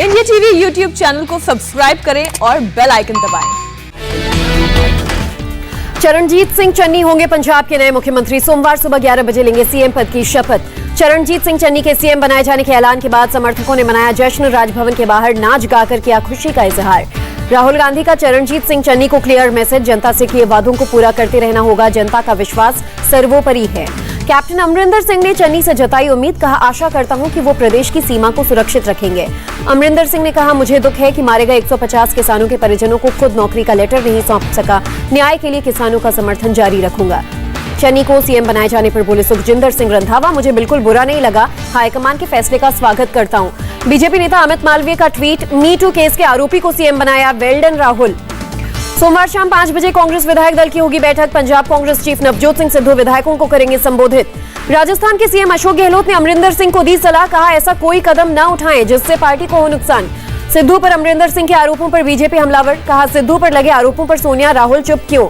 India TV YouTube channel को subscribe करें और बेल आइकन दबाएं। चरणजीत सिंह चन्नी होंगे पंजाब के नए मुख्यमंत्री। सोमवार सुबह 11 बजे लेंगे सीएम पद की शपथ। चरणजीत सिंह चन्नी के सीएम बनाए जाने के ऐलान के बाद समर्थकों ने मनाया जश्न। राजभवन के बाहर नाच गाकर किया खुशी का इजहार। राहुल गांधी का चरणजीत सिंह चन्नी को क्लियर मैसेज, जनता से किए वादों को पूरा करते रहना होगा, जनता का विश्वास सर्वोपरि है। कैप्टन अमरिंदर सिंह ने चन्नी से जताई उम्मीद, कहा आशा करता हूं कि वो प्रदेश की सीमा को सुरक्षित रखेंगे। अमरिंदर सिंह ने कहा मुझे दुख है कि मारे गए 150 किसानों के परिजनों को खुद नौकरी का लेटर नहीं सौंप सका, न्याय के लिए किसानों का समर्थन जारी रखूंगा। चन्नी को सीएम बनाए जाने पर बोले सुखजिंदर सिंह रंधावा, मुझे बिल्कुल बुरा नहीं लगा, हाईकमान के फैसले का स्वागत करता हूं। बीजेपी नेता अमित मालवीय का ट्वीट, मी टू केस के आरोपी को सीएम बनाया, वेल डन राहुल। सोमवार शाम 5 बजे कांग्रेस विधायक दल की होगी बैठक। पंजाब कांग्रेस चीफ नवजोत सिंह सिद्धू विधायकों को करेंगे संबोधित। राजस्थान के सीएम अशोक गहलोत ने अमरिंदर सिंह को दी सलाह, कहा ऐसा कोई कदम न उठाएं जिससे पार्टी को हो नुकसान। सिद्धू पर अमरिंदर सिंह के आरोपों पर बीजेपी हमलावर, कहा सिद्धू पर लगे आरोपों पर सोनिया राहुल चुप क्यों।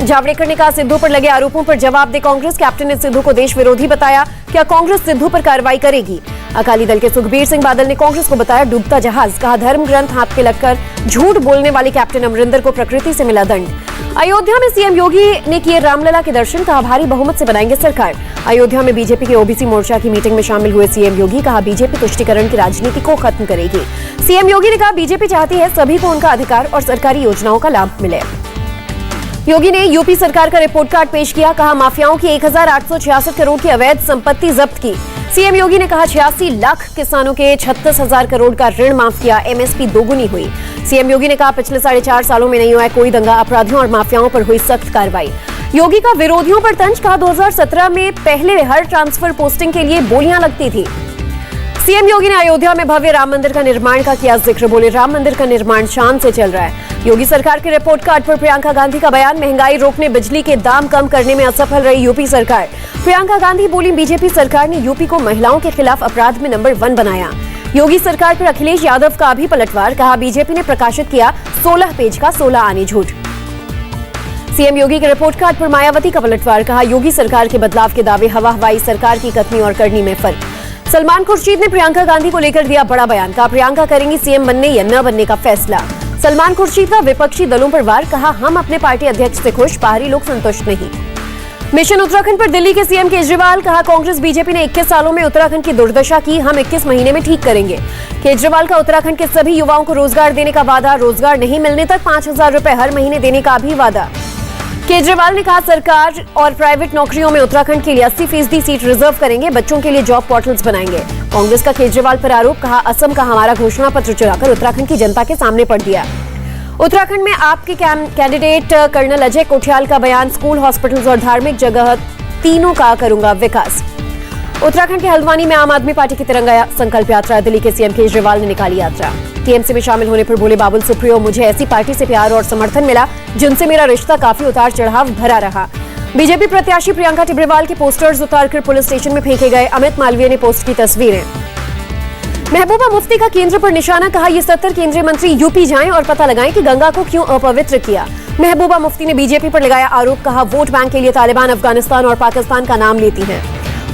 जावड़ेकर ने कहा सिद्धू पर लगे आरोपों पर जवाब दे कांग्रेस। कैप्टन ने सिद्धू को देश विरोधी बताया, क्या कांग्रेस सिद्धू पर कार्रवाई करेगी। अकाली दल के सुखबीर सिंह बादल ने कांग्रेस को बताया डूबता जहाज, कहा धर्म ग्रंथ हाथ पे लगकर झूठ बोलने वाले कैप्टन अमरिंदर को प्रकृति से मिला दंड। अयोध्या में सीएम योगी ने किए रामलला के दर्शन, कहा भारी बहुमत से बनाएंगे सरकार। अयोध्या में बीजेपी के ओबीसी मोर्चा की मीटिंग में शामिल हुए सीएम योगी, कहा बीजेपी तुष्टीकरण की राजनीति को खत्म करेगी। सीएम योगी ने कहा बीजेपी चाहती है सभी को उनका अधिकार और सरकारी योजनाओं का लाभ मिले। योगी ने यूपी सरकार का रिपोर्ट कार्ड पेश किया, कहा माफियाओं की 1866 करोड़ की अवैध संपत्ति जब्त की। सीएम योगी ने कहा 86 लाख किसानों के 36,000 करोड़ का ऋण माफ किया, एमएसपी दोगुनी हुई। सीएम योगी ने कहा पिछले 4.5 सालों में नहीं हुआ कोई दंगा, अपराधियों और माफियाओं पर हुई सख्त कार्रवाई। योगी का विरोधियों पर तंज, कहा 2017 में पहले हर ट्रांसफर पोस्टिंग के लिए बोलियां लगती थी। सीएम योगी ने अयोध्या में भव्य राम मंदिर का निर्माण का किया जिक्र, बोले राम मंदिर का निर्माण शान से चल रहा है। योगी सरकार के रिपोर्ट कार्ड पर प्रियंका गांधी का बयान, महंगाई रोकने, बिजली के दाम कम करने में असफल रही यूपी सरकार। प्रियंका गांधी बोली बीजेपी सरकार ने यूपी को महिलाओं के खिलाफ अपराध में नंबर 1 बनाया। योगी सरकार पर अखिलेश यादव का भी पलटवार, कहा बीजेपी ने प्रकाशित किया 16 पेज का 16 आने झूठ। सीएम योगी के रिपोर्ट कार्ड पर मायावती का पलटवार, कहा योगी सरकार के बदलाव के दावे हवा हवाई, सरकार की कथनी और करनी में फर्क। सलमान खुर्शीद ने प्रियंका गांधी को लेकर दिया बड़ा बयान, कहा प्रियंका करेंगी सीएम बनने या न बनने का फैसला। सलमान खुर्शीद का विपक्षी दलों पर वार, कहा हम अपने पार्टी अध्यक्ष से खुश, बाहरी लोग संतुष्ट नहीं। मिशन उत्तराखंड पर दिल्ली के सीएम केजरीवाल, कहा कांग्रेस बीजेपी ने 21 सालों में उत्तराखंड की दुर्दशा की, हम 21 महीने में ठीक करेंगे। केजरीवाल का उत्तराखंड के सभी युवाओं को रोजगार देने का वादा, रोजगार नहीं मिलने तक 5,000 रुपए हर महीने देने का भी वादा। केजरीवाल ने कहा सरकार और प्राइवेट नौकरियों में उत्तराखंड के लिए 80% सीट रिजर्व करेंगे, बच्चों के लिए जॉब पोर्टल्स बनाएंगे। कांग्रेस का केजरीवाल पर आरोप, कहा असम का हमारा घोषणा पत्र चुराकर उत्तराखंड की जनता के सामने पड़ दिया। उत्तराखंड में आपके कैंडिडेट कर्नल अजय कोठियाल का बयान, स्कूल, हॉस्पिटल्स और धार्मिक जगह तीनों का करूंगा विकास। उत्तराखंड के हल्द्वानी में आम आदमी पार्टी की तिरंगा संकल्प यात्रा, दिल्ली के सीएम केजरीवाल ने निकाली यात्रा। टीएमसी में शामिल होने पर बोले बाबुल सुप्रियो, मुझे ऐसी पार्टी से प्यार और समर्थन मिला जिनसे मेरा रिश्ता काफी उतार चढ़ाव भरा रहा। बीजेपी प्रत्याशी प्रियंका टिब्रेवाल के पोस्टर्स उतारकर पुलिस स्टेशन में फेंके गए, अमित मालवीय ने पोस्ट की तस्वीरें। महबूबा मुफ्ती का केंद्र पर निशाना, कहा ये 70 केंद्रीय मंत्री यूपी जाएं और पता लगाएं कि गंगा को क्यों अपवित्र किया। महबूबा मुफ्ती ने बीजेपी पर लगाया आरोप, कहा वोट बैंक के लिए तालिबान अफगानिस्तान और पाकिस्तान का नाम लेती हैं।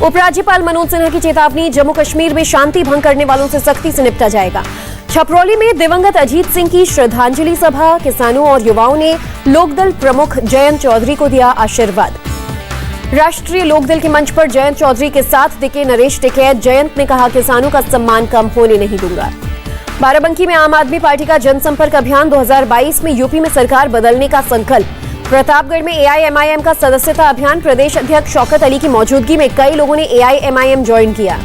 उपराज्यपाल मनोज सिन्हा की चेतावनी, जम्मू कश्मीर में शांति भंग करने वालों से सख्ती से निपटा जाएगा। छपरौली में दिवंगत अजीत सिंह की श्रद्धांजलि सभा, किसानों और युवाओं ने लोकदल प्रमुख जयंत चौधरी को दिया आशीर्वाद। राष्ट्रीय लोकदल के मंच पर जयंत चौधरी के साथ दिखे नरेश टिकैत, जयंत ने कहा किसानों का सम्मान कम होने नहीं दूंगा। बाराबंकी में आम आदमी पार्टी का जनसंपर्क अभियान, 2022 में यूपी में सरकार बदलने का संकल्प। प्रतापगढ़ में एआईएमआईएम का सदस्यता अभियान, प्रदेश अध्यक्ष शौकत अली की मौजूदगी में कई लोगों ने एआईएमआईएम ज्वाइन किया।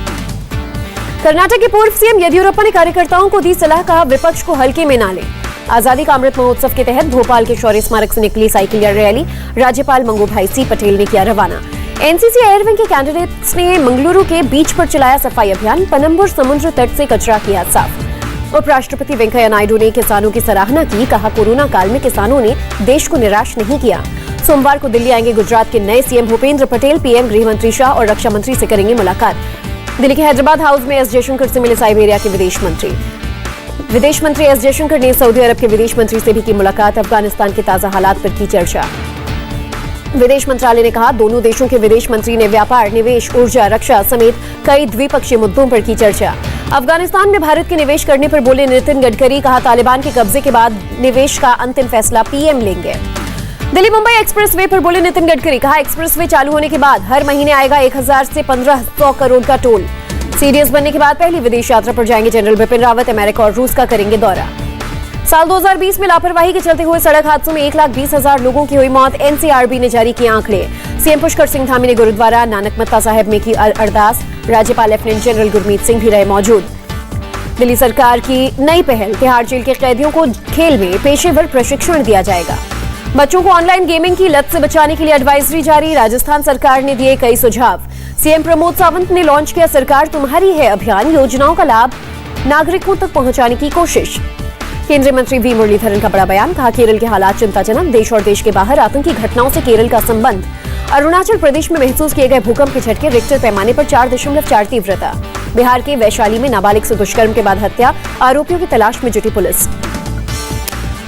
कर्नाटक के पूर्व सीएम येदियुरप्पा ने कार्यकर्ताओं को दी सलाह, कहा विपक्ष को हल्के में ना लें। आजादी का अमृत महोत्सव के तहत भोपाल के शौर्य स्मारक से निकली साइकिल रैली, राज्यपाल मंगूभाई सी पटेल ने किया रवाना। एनसीसी एयरविंग के कैंडिडेट्स ने मंगलुरु के बीच पर चलाया सफाई अभियान, पनम्बुर समुद्र तट से कचरा किया साफ। उपराष्ट्रपति वेंकैया नायडू ने किसानों की सराहना की, कहा कोरोना काल में किसानों ने देश को निराश नहीं किया। सोमवार को दिल्ली आएंगे गुजरात के नए सीएम भूपेंद्र पटेल, पीएम गृह मंत्री शाह और रक्षा मंत्री से करेंगे मुलाकात। दिल्ली के हैदराबाद हाउस में एस जयशंकर से मिले साइबेरिया के विदेश मंत्री एस जयशंकर ने सऊदी अरब के विदेश मंत्री से भी की मुलाकात, अफगानिस्तान के ताजा हालात पर की चर्चा। विदेश मंत्रालय ने कहा, दोनों देशों के विदेश मंत्री ने व्यापार, निवेश, ऊर्जा, रक्षा समेत कई द्विपक्षीय मुद्दों पर की चर्चा। अफगानिस्तान में भारत के निवेश करने पर बोले नितिन गडकरी, कहा तालिबान के कब्जे के बाद निवेश का अंतिम फैसला पीएम लेंगे। दिल्ली मुंबई एक्सप्रेसवे पर बोले नितिन गडकरी, कहा एक्सप्रेसवे चालू होने के बाद हर महीने आएगा 1000 से 1500 करोड़ का टोल। सीडीएस बनने के बाद पहली विदेश यात्रा पर जाएंगे जनरल बिपिन रावत, अमेरिका और रूस का करेंगे दौरा। साल 2020 में लापरवाही के चलते हुए सड़क हादसों में 1,20,000 लोगों की हुई मौत, एनसीआरबी ने जारी किए आंकड़े। सीएम पुष्कर सिंह धामी ने गुरुद्वारा नानक मत्ता साहिब में की अरदास, राज्यपाल लेफ्टिनेंट जनरल गुरमीत सिंह भी रहे मौजूद। दिल्ली सरकार की नई पहल, तिहाड़ जेल के कैदियों को खेल में पेशेवर प्रशिक्षण दिया जाएगा। बच्चों को ऑनलाइन गेमिंग की लत से बचाने के लिए एडवाइजरी जारी, राजस्थान सरकार ने दिए कई सुझाव। सीएम प्रमोद सावंत ने लॉन्च किया सरकार तुम्हारी है अभियान, योजनाओं का लाभ नागरिकों तक पहुंचाने की कोशिश। केंद्रीय मंत्री वी मुरलीधरन का बड़ा बयान, कहा केरल के हालात चिंताजनक, देश और देश के बाहर आतंकी घटनाओं से केरल का संबंध। अरुणाचल प्रदेश में महसूस किए गए भूकंप के झटके, रिक्टर पैमाने पर 4.4 तीव्रता। बिहार के वैशाली में नाबालिग से दुष्कर्म के बाद हत्या, आरोपियों की तलाश में जुटी पुलिस।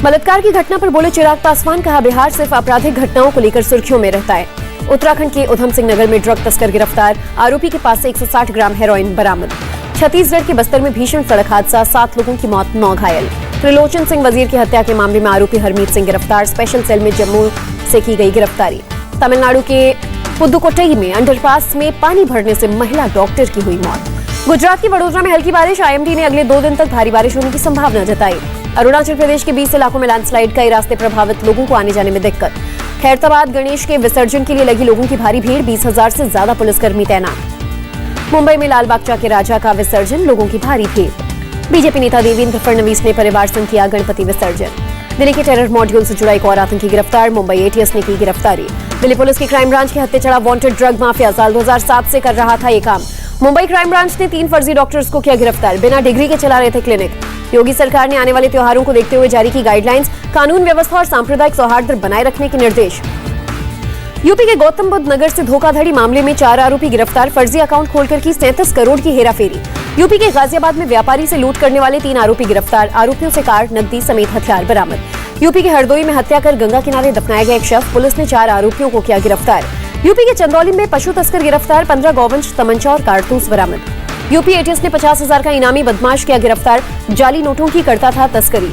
बलात्कार की घटना पर बोले चिराग पासवान, कहा बिहार सिर्फ आपराधिक घटनाओं को लेकर सुर्खियों में रहता है। उत्तराखंड के उधम सिंह नगर में ड्रग तस्कर गिरफ्तार, आरोपी के पास से 160 ग्राम हेरोइन बरामद। छत्तीसगढ़ के बस्तर में भीषण सड़क हादसा, 7 लोगों की मौत, 9 घायल। त्रिलोचन सिंह वजीर की हत्या के मामले में आरोपी हरमीत सिंह गिरफ्तार, स्पेशल सेल में जम्मू से की गई गिरफ्तारी। तमिलनाडु के पुदुकोट्टई में अंडरपास में पानी भरने से महिला डॉक्टर की हुई मौत। गुजरात की वडोदरा में हल्की बारिश, आईएमडी ने अगले 2 दिन तक भारी बारिश होने की संभावना जताई। अरुणाचल प्रदेश के 20 इलाकों में लैंडस्लाइड, कई रास्ते प्रभावित, लोगों को आने जाने में दिक्कत। खैरताबाद गणेश के विसर्जन के लिए लगी लोगों की भारी भीड़, 20,000 से ज्यादा पुलिसकर्मी तैनात। मुंबई में लाल बाग के राजा का विसर्जन, लोगों की भारी भीड़। बीजेपी नेता देवेंद्र फडणवीस ने परिवार संग किया गणपति विसर्जन। दिल्ली के टेरर मॉड्यूल से जुड़ा एक और आतंकी गिरफ्तार, मुंबई एटीएस ने की गिरफ्तारी। दिल्ली पुलिस की क्राइम ब्रांच के हत्थे चढ़ा वांटेड ड्रग माफिया, साल 2007 से कर रहा था ये काम। मुंबई क्राइम ब्रांच ने 3 फर्जी डॉक्टर्स को किया गिरफ्तार, बिना डिग्री के चला रहे थे क्लिनिक। योगी सरकार ने आने वाले त्योहारों को देखते हुए जारी की गाइडलाइंस, कानून व्यवस्था और सांप्रदायिक सौहार्द बनाए रखने के निर्देश। यूपी के गौतम बुद्ध नगर से धोखाधड़ी मामले में 4 आरोपी गिरफ्तार, फर्जी अकाउंट खोलकर की 37 करोड़ की हेराफेरी। यूपी के गाजियाबाद में व्यापारी से लूट करने वाले 3 आरोपी गिरफ्तार, आरोपियों से कार, नकदी समेत हथियार बरामद। यूपी के हरदोई में हत्या कर गंगा किनारे दफनाया गया एक शव, पुलिस ने 4 आरोपियों को किया गिरफ्तार। यूपी के चंदौली में पशु तस्कर गिरफ्तार, 15 गौवंश, तमंचा और कारतूस बरामद। यूपी एटीएस ने 50,000 का इनामी बदमाश किया गिरफ्तार, जाली नोटों की करता था तस्करी।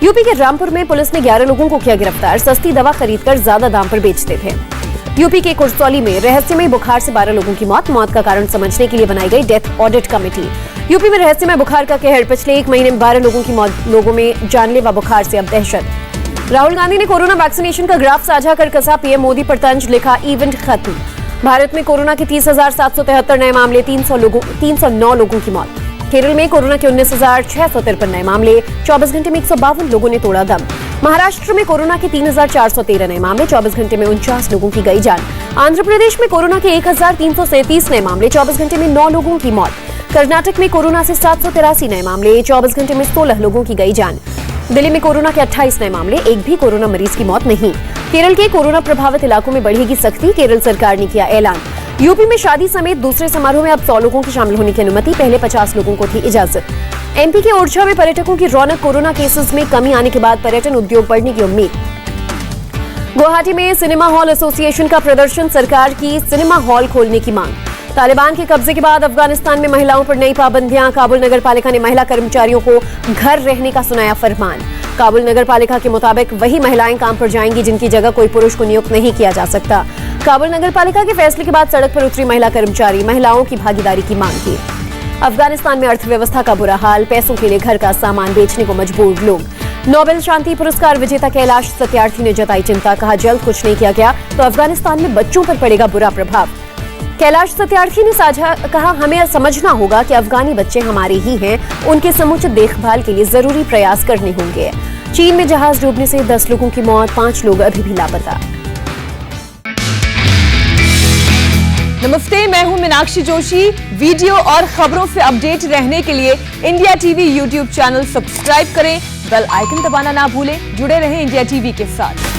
यूपी के रामपुर में पुलिस ने 11 लोगों को किया गिरफ्तार, सस्ती दवा खरीदकर ज्यादा दाम पर बेचते थे। यूपी के कुर्सौली में रहस्यमय बुखार से 12 लोगों की मौत का कारण समझने के लिए बनाई गई डेथ ऑडिट कमेटी। यूपी में रहस्यमय बुखार का कहर, पिछले 1 महीने में 12 लोगों की मौत, लोगों में जानलेवा बुखार से अब दहशत। राहुल गांधी ने कोरोना वैक्सीनेशन का ग्राफ साझा कर कसा पीएम मोदी पर तंज, लिखा इवेंट खत्म। भारत में कोरोना के 30,773 नए मामले, 309 लोगों की मौत। केरल में कोरोना के 19,653 नए मामले, 24 घंटे में 152 लोगों ने तोड़ा दम। महाराष्ट्र में कोरोना के 3,413 नए मामले, 24 घंटे में 49 लोगों की गई जान। आंध्र प्रदेश में कोरोना के 1,337 नए मामले, 24 घंटे में 9 लोगों की मौत। कर्नाटक में कोरोना से 783 नए मामले, 24 घंटे में 16 लोगों की गई जान। दिल्ली में कोरोना के 28 नए मामले, एक भी कोरोना मरीज की मौत नहीं। केरल के कोरोना प्रभावित इलाकों में बढ़ेगी सख्ती, केरल सरकार ने किया ऐलान। यूपी में शादी समेत दूसरे समारोह में अब 100 लोगों की शामिल होने की अनुमति, पहले 50 लोगों को थी इजाजत। एमपी के ओरछा में पर्यटकों की रौनक, कोरोना केसेस में कमी आने के बाद पर्यटन उद्योग बढ़ने की उम्मीद। गुवाहाटी में सिनेमा हॉल एसोसिएशन का प्रदर्शन, सरकार की सिनेमा हॉल खोलने की मांग। तालिबान के कब्जे के बाद अफगानिस्तान में महिलाओं पर नई पाबंदियां, काबुल नगर पालिका ने महिला कर्मचारियों को घर रहने का सुनाया फरमान। काबुल नगर पालिका के मुताबिक वही महिलाएं काम पर जाएंगी जिनकी जगह कोई पुरुष को नियुक्त नहीं किया जा सकता। काबुल नगर पालिका के फैसले के बाद सड़क पर उतरी महिला कर्मचारी, महिलाओं की भागीदारी की मांग की। अफगानिस्तान में अर्थव्यवस्था का बुरा हाल, पैसों के लिए घर का सामान बेचने को मजबूर लोग। नोबेल शांति पुरस्कार विजेता कैलाश सत्यार्थी ने जताई चिंता, कहा जल्द कुछ नहीं किया गया तो अफगानिस्तान में बच्चों पर पड़ेगा बुरा प्रभाव। कैलाश सत्यार्थी ने साझा कहा, हमें समझना होगा कि अफगानी बच्चे हमारे ही हैं, उनके समुचित देखभाल के लिए जरूरी प्रयास करने होंगे। चीन में जहाज डूबने से 10 लोगों की मौत, 5 लोग अभी भी लापता। नमस्ते, मैं हूं मीनाक्षी जोशी। वीडियो और खबरों से अपडेट रहने के लिए India TV YouTube channel subscribe करें, बेल आइकन दबाना ना भूलें। जुड़े रहें इंडिया टीवी के साथ।